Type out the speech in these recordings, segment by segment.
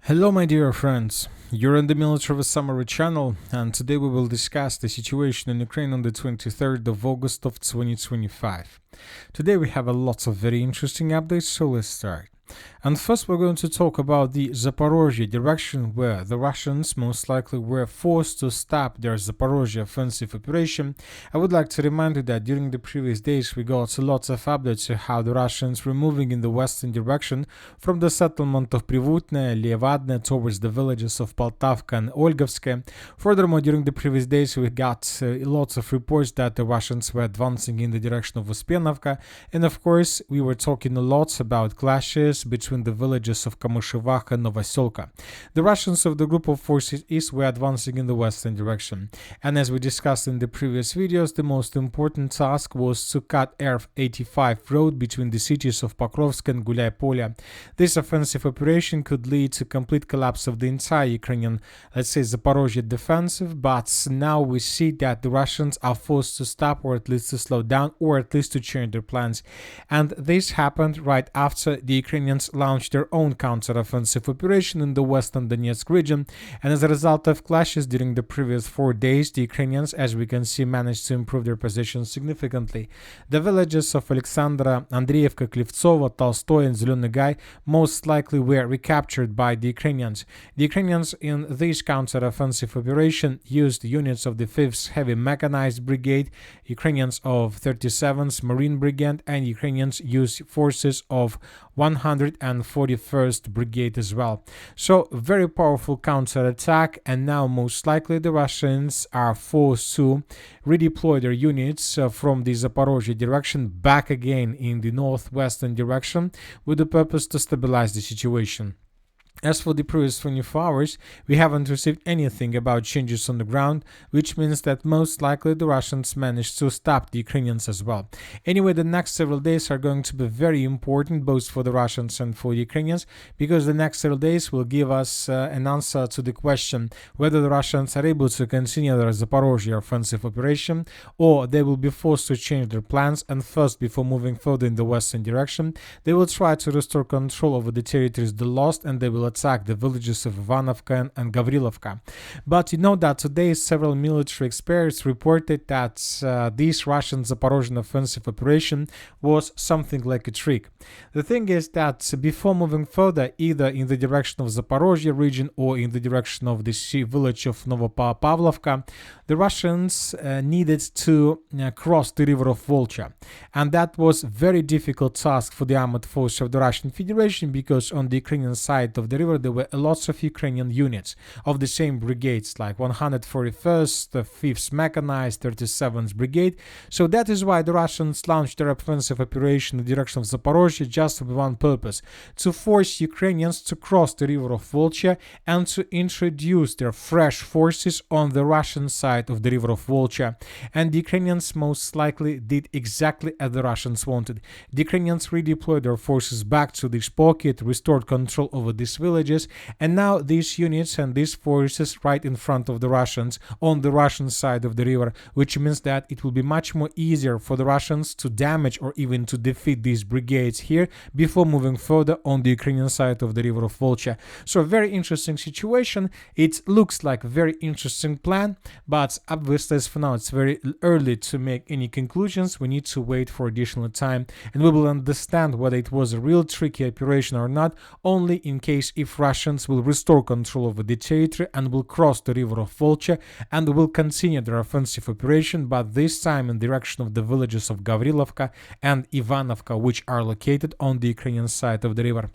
Hello my dear friends, you're in the Military Summary channel, and today we will discuss the situation in Ukraine on the 23rd of August of 2025. Today we have a lot of very interesting updates, so let's start. And first we're going to talk about the Zaporizhzhia direction, where the Russians most likely were forced to stop their Zaporizhzhia offensive operation. I would like to remind you that during the previous days we got lots of updates on how the Russians were moving in the western direction from the settlement of Privutne, Levadne towards the villages of Poltavka and Olgovske. Furthermore, during the previous days we got lots of reports that the Russians were advancing in the direction of Uspenovka, and of course we were talking a lot about clashes between the villages of Kamyshevach and Novoselka. The Russians of the group of forces east were advancing in the western direction, and as we discussed in the previous videos, the most important task was to cut R85 road between the cities of Pokrovsk and Gulyai-Polya. This offensive operation could lead to complete collapse of the entire Ukrainian, let's say, Zaporizhzhia defensive, but now we see that the Russians are forced to stop, or at least to slow down, or at least to change their plans. And this happened right after the Ukrainians launched their own counter-offensive operation in the western Donetsk region, and as a result of clashes during the previous 4 days, the Ukrainians, as we can see, managed to improve their position significantly. The villages of Alexandra, Andreevka, Klivtsova, Tolstoy, and Zelyony Gai most likely were recaptured by the Ukrainians. The Ukrainians in this counter-offensive operation used units of the 5th Heavy Mechanized Brigade, Ukrainians of 37th Marine Brigade, and Ukrainians used forces of 141st Brigade as well. So very powerful counter-attack, and now most likely the Russians are forced to redeploy their units from the Zaporizhzhia direction back again in the northwestern direction with the purpose to stabilize the situation. As for the previous 24 hours, we haven't received anything about changes on the ground, which means that most likely the Russians managed to stop the Ukrainians as well. Anyway, the next several days are going to be very important both for the Russians and for the Ukrainians, because the next several days will give us an answer to the question whether the Russians are able to continue their Zaporizhzhia offensive operation, or they will be forced to change their plans, and first, before moving further in the western direction, they will try to restore control over the territories they lost, and they will attack the villages of Ivanovka and Gavrilovka. But you know that today several military experts reported that this Russian Zaporizhzhia offensive operation was something like a trick. The thing is that before moving further, either in the direction of Zaporizhzhia region or in the direction of the village of Novopavlovka, the Russians needed to cross the river of Volcha, and that was a very difficult task for the armored forces of the Russian Federation, because on the Ukrainian side of the river there were lots of Ukrainian units of the same brigades, like 141st, 5th Mechanized, 37th Brigade. So that is why the Russians launched their offensive operation in the direction of Zaporizhzhia just with one purpose: to force Ukrainians to cross the river of Volcha and to introduce their fresh forces on the Russian side of the river of Volcha. And the Ukrainians most likely did exactly as the Russians wanted. The Ukrainians redeployed their forces back to this pocket, restored control over these villages, and now these units and these forces right in front of the Russians on the Russian side of the river, which means that it will be much more easier for the Russians to damage or even to defeat these brigades here before moving further on the Ukrainian side of the river of Volcha. So a very interesting situation. It looks like a very interesting plan, but obviously as for now it's very early to make any conclusions. We need to wait for additional time, and we will understand whether it was a real tricky operation or not only in case if Russians will restore control over the territory and will cross the river of Volcha and will continue their offensive operation, but this time in direction of the villages of Gavrilovka and Ivanovka, which are located on the Ukrainian side of the river.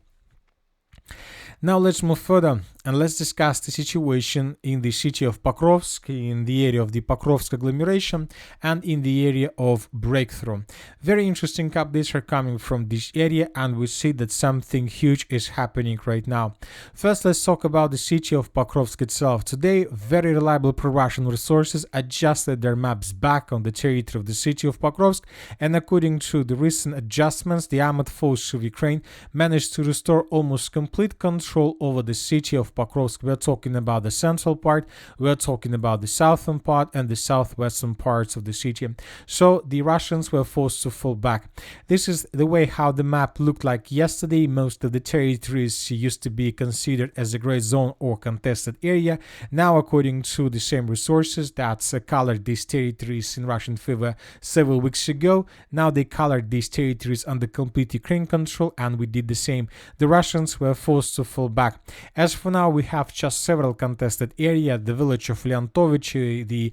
Now let's move further and let's discuss the situation in the city of Pokrovsk, in the area of the Pokrovsk agglomeration, and in the area of Breakthrough. Very interesting updates are coming from this area, and we see that something huge is happening right now. First, let's talk about the city of Pokrovsk itself. Today, very reliable pro-Russian resources adjusted their maps back on the territory of the city of Pokrovsk, and according to the recent adjustments, the armored forces of Ukraine managed to restore almost complete control control over the city of Pokrovsk. We're talking about the central part, we're talking about the southern part and the southwestern parts of the city. So the Russians were forced to fall back. This is the way how the map looked like yesterday. Most of the territories used to be considered as a gray zone or contested area. Now, according to the same resources that colored these territories in Russian favor several weeks ago, now they colored these territories under complete Ukraine control, and we did the same. The Russians were forced to fall back. As for now, we have just several contested areas: the village of Lyantovich, the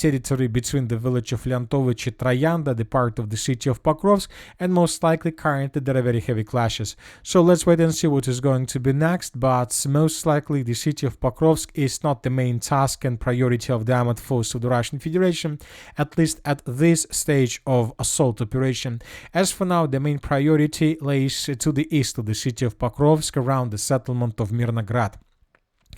territory between the village of Lyantovich and Troyanda, the part of the city of Pokrovsk, and most likely currently there are very heavy clashes. So let's wait and see what is going to be next, but most likely the city of Pokrovsk is not the main task and priority of the armed force of the Russian Federation, at least at this stage of assault operation. As for now, the main priority lays to the east of the city of Pokrovsk, around the settlement of Mirnograd.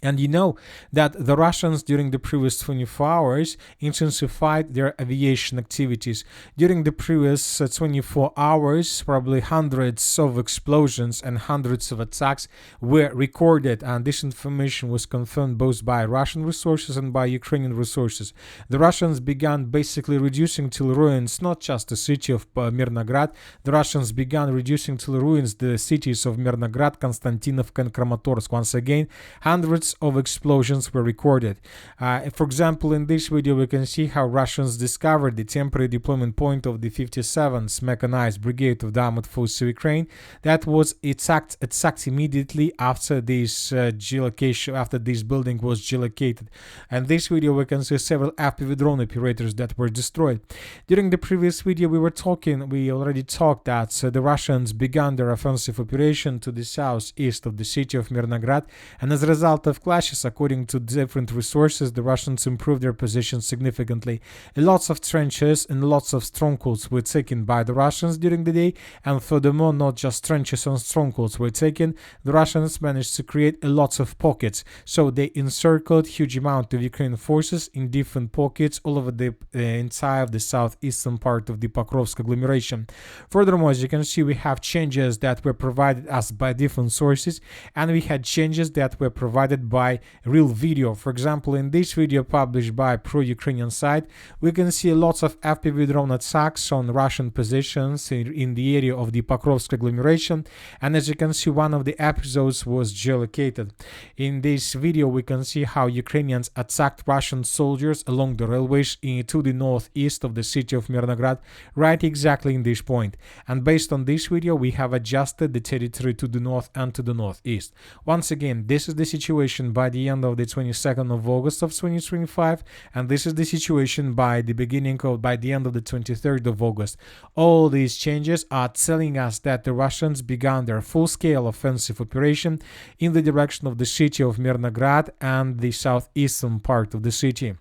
And you know that the Russians during the previous 24 hours intensified their aviation activities. During the previous 24 hours, probably hundreds of explosions and hundreds of attacks were recorded, and this information was confirmed both by Russian resources and by Ukrainian resources. The Russians began basically reducing to ruins not just the city of Mirnograd. The Russians began reducing to ruins the cities of Mirnograd, Konstantinivka and Kramatorsk. Once again, hundreds of explosions were recorded. For example, in this video we can see how Russians discovered the temporary deployment point of the 57th Mechanized Brigade of the Armed Forces of Ukraine. That was attacked immediately after this after this building was geolocated. And this video we can see several FPV drone operators that were destroyed. During the previous video we already talked that the Russians began their offensive operation to the southeast of the city of Mirnograd, and as a result of clashes, according to different resources, the Russians improved their position significantly. Lots of trenches and lots of strongholds were taken by the Russians during the day, and furthermore, not just trenches and strongholds were taken, the Russians managed to create lots of pockets. So they encircled huge amount of Ukrainian forces in different pockets all over the entire of the southeastern part of the Pokrovsk agglomeration. Furthermore, as you can see, we have changes that were provided us by different sources, and we had changes that were provided by real video. For example, in this video published by pro-Ukrainian site, we can see lots of FPV drone attacks on Russian positions in the area of the Pokrovsk agglomeration, and as you can see, one of the episodes was geolocated. In this video we can see how Ukrainians attacked Russian soldiers along the railways to the northeast of the city of Mirnograd, right exactly in this point. And based on this video we have adjusted the territory to the north and to the northeast. Once again, this is the situation by the end of the 22nd of August of 2025, and this is the situation by the end of the 23rd of August. All these changes are telling us that the Russians began their full-scale offensive operation in the direction of the city of Mirnograd and the southeastern part of the city.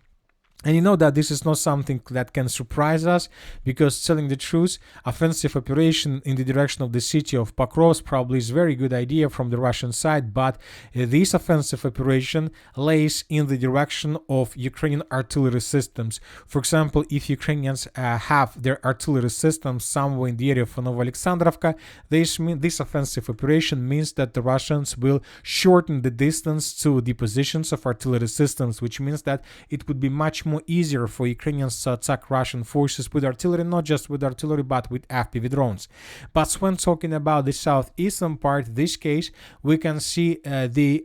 And you know that this is not something that can surprise us, because telling the truth, offensive operation in the direction of the city of Pokrovsk probably is a very good idea from the Russian side, but this offensive operation lays in the direction of Ukrainian artillery systems. For example, if Ukrainians have their artillery systems somewhere in the area of Novoalexandrovka, this offensive operation means that the Russians will shorten the distance to the positions of artillery systems, which means that it would be much more easier for Ukrainians to attack Russian forces with artillery, not just with artillery but with FPV drones. But when talking about the southeastern part, this case, we can see the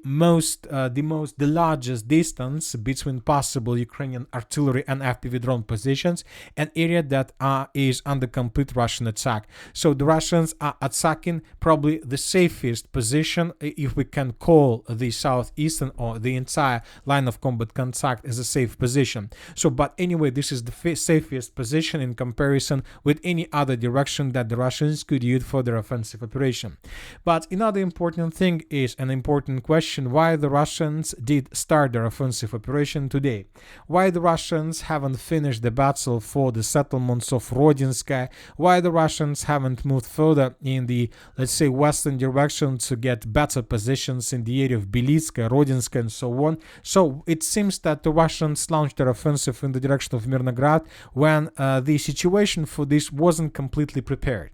largest distance between possible Ukrainian artillery and FPV drone positions, an area that is under complete Russian attack. So the Russians are attacking probably the safest position, if we can call the southeastern or the entire line of combat contact as a safe position. So, but anyway, this is the safest position in comparison with any other direction that the Russians could use for their offensive operation. But another important thing is an important question: why the Russians did start their offensive operation today? Why the Russians haven't finished the battle for the settlements of Rodinskaya? Why the Russians haven't moved further in the, let's say, western direction to get better positions in the area of Belitska, Rodinskaya, and so on? So it seems that the Russians launched their offensive in the direction of Mirnograd when the situation for this wasn't completely prepared.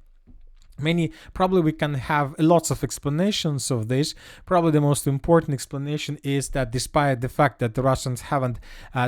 Probably we can have lots of explanations of this. Probably the most important explanation is that despite the fact that the Russians haven't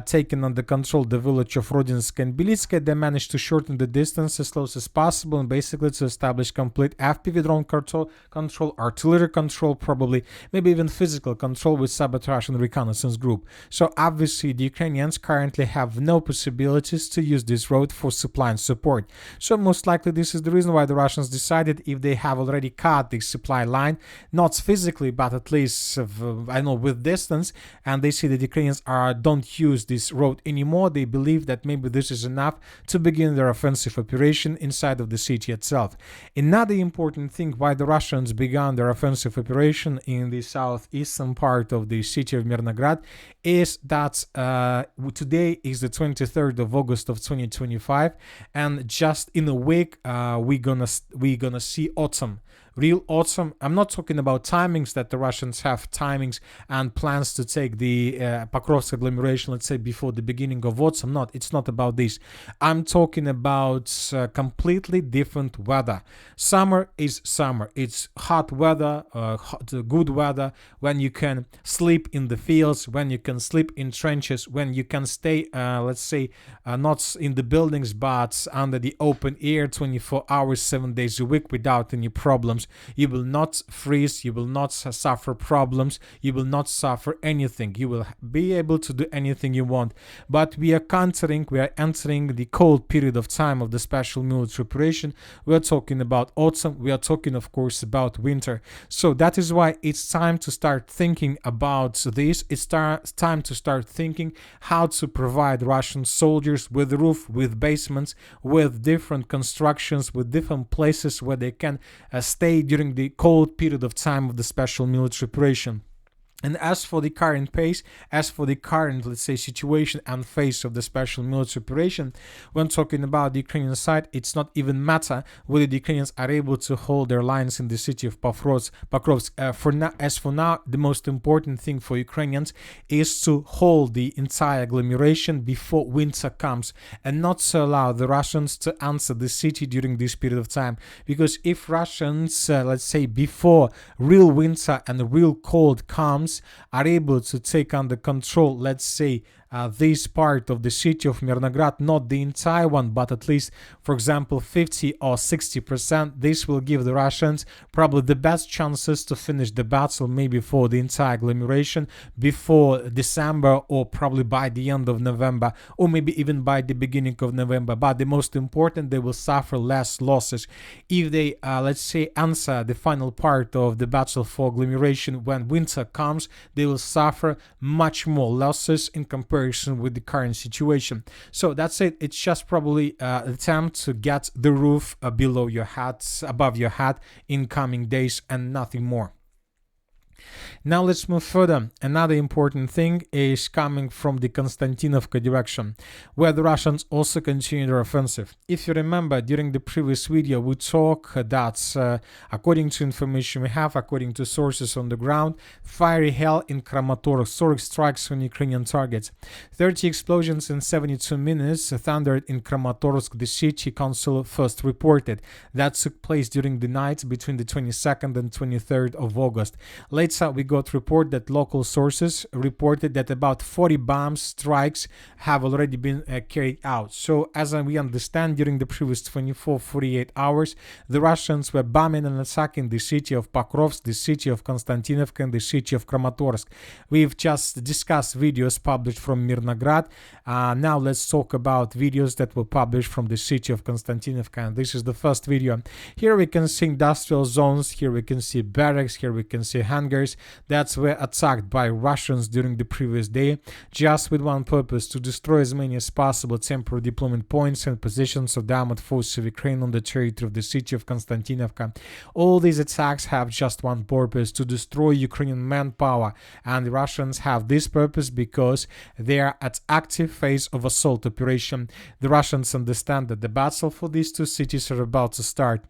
taken under control the village of Rodinsk and Belitska, they managed to shorten the distance as close as possible and basically to establish complete FPV drone control, artillery control, probably maybe even physical control with sabotage and reconnaissance group. So obviously the Ukrainians currently have no possibilities to use this road for supply and support. So most likely this is the reason why the Russians decided, if they have already cut the supply line, not physically but at least with distance, and they see that the Ukrainians don't use this road anymore, they believe that maybe this is enough to begin their offensive operation inside of the city itself. Another important thing why the Russians began their offensive operation in the southeastern part of the city of Mirnograd is that today is the 23rd of August of 2025, and just in a week we're gonna see autumn, real autumn. I'm not talking about timings that the Russians have timings and plans to take the Pokrovsk agglomeration, let's say, before the beginning of autumn. It's not about this. I'm talking about completely different weather. Summer is summer. It's hot weather, good weather, when you can sleep in the fields, when you can sleep in trenches, when you can stay, let's say, not in the buildings, but under the open air 24 hours, 7 days a week without any problems. You will not freeze, you will not suffer problems, you will not suffer anything. You will be able to do anything you want. But we are entering the cold period of time of the special military operation. We are talking about autumn, we are talking of course about winter. So that is why it's time to start thinking about this. It's time to start thinking how to provide Russian soldiers with roof, with basements, with different constructions, with different places where they can stay during the cold period of time of the special military operation. And as for the current pace, as for the current, let's say, situation and phase of the special military operation, when talking about the Ukrainian side, it's not even matter whether the Ukrainians are able to hold their lines in the city of Pokrovsk. For now, the most important thing for Ukrainians is to hold the entire agglomeration before winter comes and not to allow the Russians to enter the city during this period of time. Because if Russians, let's say, before real winter and real cold comes, are able to take under control, let's say, this part of the city of Mirnograd, not the entire one, but at least, for example, 50 or 60%, this will give the Russians probably the best chances to finish the battle, maybe for the entire agglomeration before December, or probably by the end of November, or maybe even by the beginning of November. But the most important, they will suffer less losses. If they, let's say, answer the final part of the battle for agglomeration when winter comes, they will suffer much more losses in comparison with the current situation. So that's it. It's just probably an attempt to get the roof below your head, above your head in coming days, and nothing more. Now let's move further. Another important thing is coming from the Konstantinivka direction, where the Russians also continue their offensive. If you remember, during the previous video, we talked that according to information we have, according to sources on the ground, fiery hell in Kramatorsk, strikes on Ukrainian targets. 30 explosions in 72 minutes thundered in Kramatorsk, the city council first reported. That took place during the night between the 22nd and 23rd of August. Later, we got report that local sources reported that about 40 bomb strikes have already been carried out. So as we understand, during the previous 24-48 hours, the Russians were bombing and attacking the city of Pokrovsk, the city of Konstantinivka, and the city of Kramatorsk. We've just discussed videos published from Mirnograd. Now let's talk about videos that were published from the city of Konstantinivka. And this is the first video. Here we can see industrial zones, here we can see barracks, here we can see hangars that were attacked by Russians during the previous day, just with one purpose: to destroy as many as possible temporary deployment points and positions of the armed forces of Ukraine on the territory of the city of Konstantinivka. All these attacks have just one purpose: to destroy Ukrainian manpower, and the Russians have this purpose because they are at active phase of assault operation. The Russians understand that the battle for these two cities are about to start.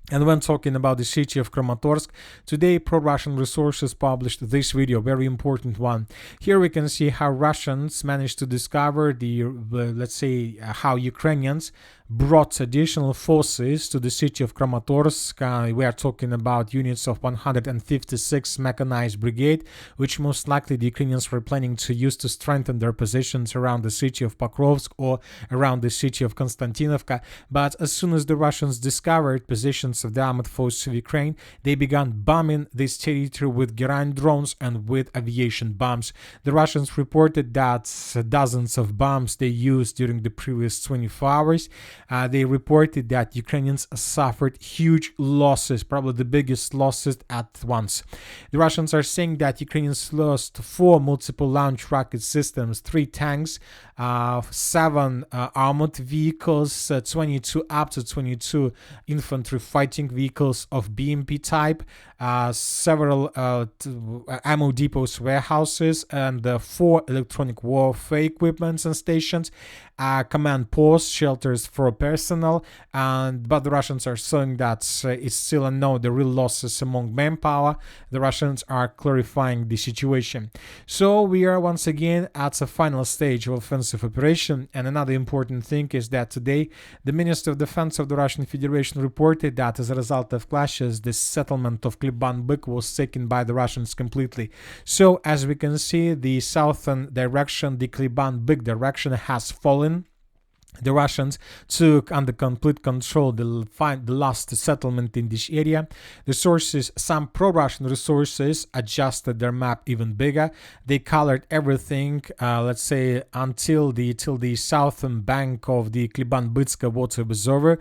And when talking about the city of Kramatorsk, today pro-Russian resources published this video, very important one. Here we can see how Russians managed to discover the, let's say, how Ukrainians brought additional forces to the city of Kramatorsk. We are talking about units of 156 Mechanized Brigade, which most likely the Ukrainians were planning to use to strengthen their positions around the city of Pokrovsk or around the city of Konstantinivka. But as soon as the Russians discovered positions of the armed forces of Ukraine, they began bombing this territory with Geran drones and with aviation bombs. The Russians reported that dozens of bombs they used during the previous 24 hours. They reported that Ukrainians suffered huge losses, probably the biggest losses at once. The Russians are saying that Ukrainians lost 4 multiple launch rocket systems, 3 tanks, 7 armored vehicles, 22 up to 22 infantry fighting vehicles of BMP type, several ammo depots, warehouses, and 4 electronic warfare equipments and stations, command posts, shelters for personnel, but the Russians are saying that it's still unknown the real losses among manpower. The Russians are clarifying the situation. So we are once again at the final stage of offensive operation, and another important thing is that today the Minister of Defense of the Russian Federation reported that as a result of clashes, the settlement of Kliban-Byk was taken by the Russians completely. So as we can see, the southern direction, the Kliban-Byk direction, has fallen. The Russians took under complete control the last settlement in this area. The sources, some pro-Russian resources, adjusted their map even bigger. They colored everything, let's say, until the southern bank of the Kliban-Bytska water was over.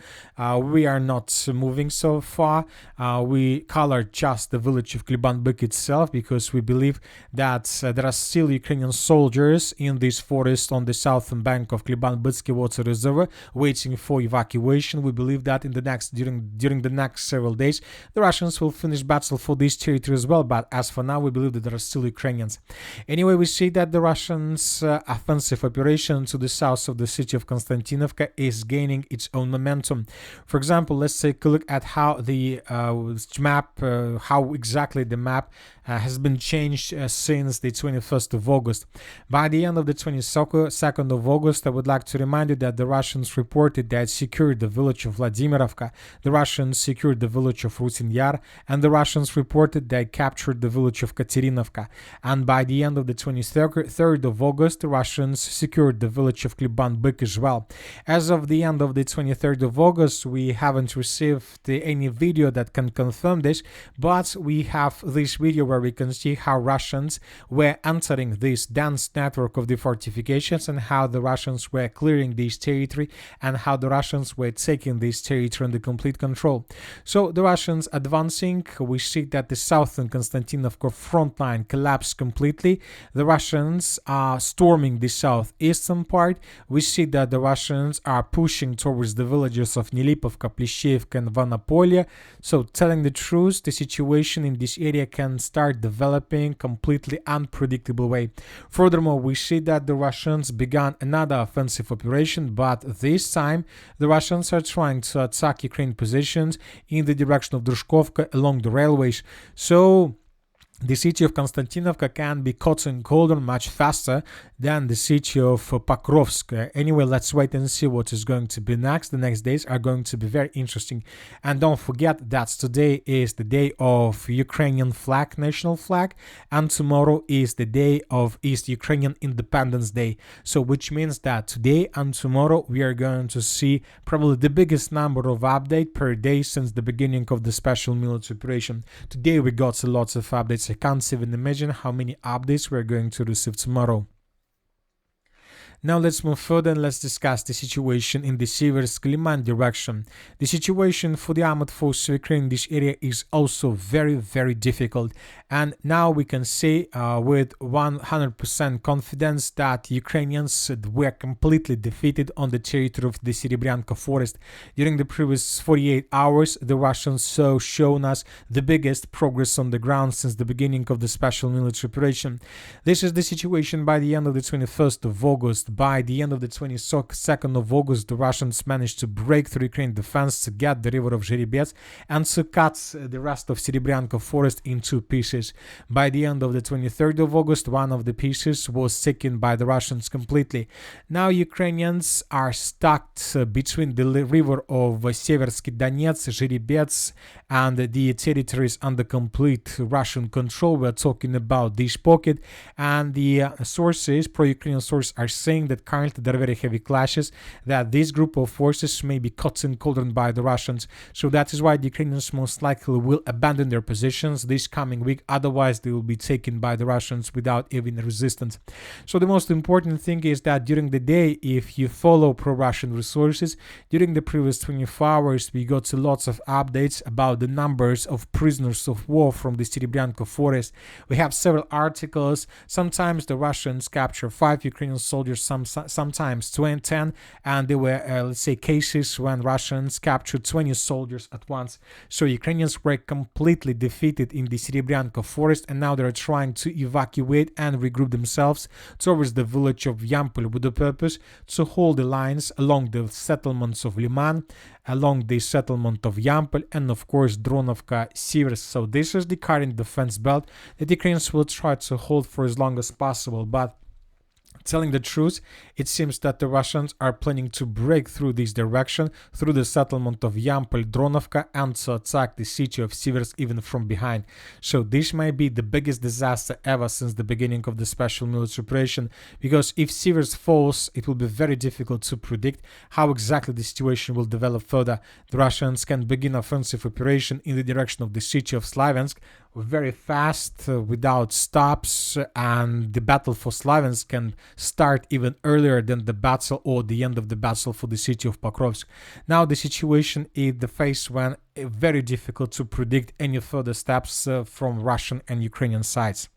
We are not moving so far. We colored just the village of Kliban-Byk itself because we believe that there are still Ukrainian soldiers in this forest on the southern bank of Kliban-Bytska water reservoir waiting for evacuation. We believe that in the next during the next several days the Russians will finish battle for this territory as well, but as for now we believe that there are still Ukrainians. Anyway, we see that the Russians offensive operation to the south of the city of Konstantinivka is gaining its own momentum. For example, let's take a look at how the map, how exactly the map has been changed since the 21st of August. By the end of the 22nd of August, I would like to remind you that the Russians reported that secured the village of Vladimirovka, the Russians secured the village of Rusin Yar, and the Russians reported they captured the village of Katerinovka. And by the end of the 23rd of August, the Russians secured the village of Kliban-Byk as well. As of the end of the 23rd of August, we haven't received any video that can confirm this, but we have this video where we can see how Russians were entering this dense network of the fortifications and how the Russians were clearing this territory and how the Russians were taking this territory under complete control. So the Russians advancing, we see that the southern Konstantinivka front line collapsed completely. The Russians are storming the southeastern part. We see that the Russians are pushing towards the villages of Nilipovka, Pleshevka and Vanapolye. So telling the truth, the situation in this area can start developing completely unpredictable way. Furthermore, we see that the Russians began another offensive operation, but this time the Russians are trying to attack Ukraine positions in the direction of Drushkovka along the railways. So the city of Konstantinivka can be caught in cauldron much faster than the city of Pokrovsk. Anyway, let's wait and see what is going to be next. The next days are going to be very interesting. And don't forget that today is the day of Ukrainian flag, national flag, and tomorrow is the day of East Ukrainian Independence Day. So which means that today and tomorrow we are going to see probably the biggest number of updates per day since the beginning of the special military operation. Today we got a lot of updates. I can't even imagine how many updates we're going to receive tomorrow. Now let's move further and let's discuss the situation in the Siversk-Lyman direction. The situation for the armed forces of Ukraine in this area is also very, very difficult. And now we can say with 100% confidence that Ukrainians were completely defeated on the territory of the Serebryanka forest. During the previous 48 hours, the Russians have shown us the biggest progress on the ground since the beginning of the special military operation. This is the situation by the end of the 21st of August. August. By the end of the 22nd of August, the Russians managed to break through Ukrainian defense to get the river of Zherebets and to cut the rest of Serebryanka forest in two pieces. By the end of the 23rd of August, one of the pieces was taken by the Russians completely. Now Ukrainians are stuck between the river of Siversk, Donetsk, Zherebets, and the territories under complete Russian control. We're talking about this pocket, and the sources, pro-Ukrainian sources, are saying that currently there are very heavy clashes, that this group of forces may be cut and cordoned by the Russians. So that is why the Ukrainians most likely will abandon their positions this coming week, otherwise they will be taken by the Russians without even resistance. So the most important thing is that during the day, if you follow pro-Russian resources, during the previous 24 hours we got lots of updates about the numbers of prisoners of war from the Serebryanka forest. We have several articles. Sometimes the Russians capture 5 Ukrainian soldiers, sometimes 10, and there were let's say cases when Russians captured 20 soldiers at once. So Ukrainians were completely defeated in the Serebryanka forest, and now they're trying to evacuate and regroup themselves towards the village of Yampol with the purpose to hold the lines along the settlements of Lyman, along the settlement of Yampol, and of course Dronovka, Siversk. So this is the current defense belt that Ukrainians will try to hold for as long as possible, but telling the truth, it seems that the Russians are planning to break through this direction, through the settlement of Yampol, Dronovka, and to attack the city of Siversk even from behind. So this might be the biggest disaster ever since the beginning of the special military operation, because if Siversk falls, it will be very difficult to predict how exactly the situation will develop further. The Russians can begin offensive operation in the direction of the city of Slaviansk very fast, without stops, and the battle for Slaviansk can start even earlier than the battle or the end of the battle for the city of Pokrovsk. Now the situation is the phase when it's very difficult to predict any further steps from Russian and Ukrainian sides.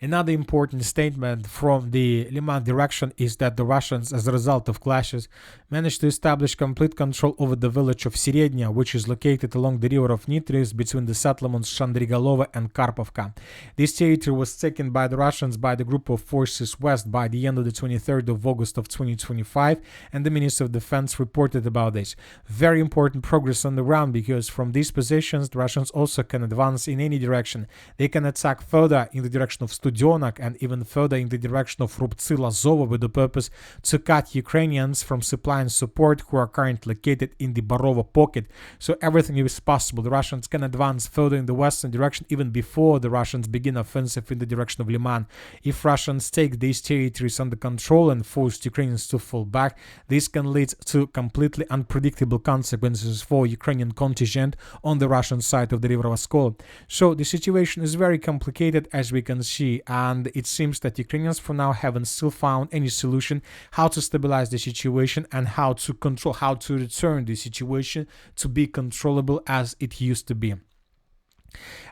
Another important statement from the Lyman direction is that the Russians, as a result of clashes, managed to establish complete control over the village of Serednya, which is located along the river of Nitris between the settlements Shandrigolova and Karpovka. This territory was taken by the Russians by the group of forces west by the end of the 23rd of August of 2025, and the Minister of Defense reported about this. Very important progress on the ground, because from these positions the Russians also can advance in any direction. They can attack further in the direction of Studionak and even further in the direction of Rubtsy Lazova with the purpose to cut Ukrainians from supplying support who are currently located in the Barova pocket. So everything is possible. The Russians can advance further in the western direction even before the Russians begin offensive in the direction of Lyman. If Russians take these territories under control and force Ukrainians to fall back, this can lead to completely unpredictable consequences for Ukrainian contingent on the Russian side of the river Oskol. So the situation is very complicated, as we can see, and it seems that Ukrainians for now haven't still found any solution how to stabilize the situation and how to control, how to return the situation to be controllable as it used to be.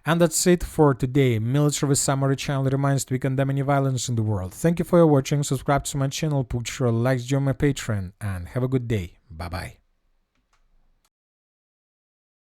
And that's it for today. Military Summary channel reminds to we condemn any violence in the world. Thank you for your watching. Subscribe to my channel, put your likes, join my Patreon, and have a good day. Bye bye.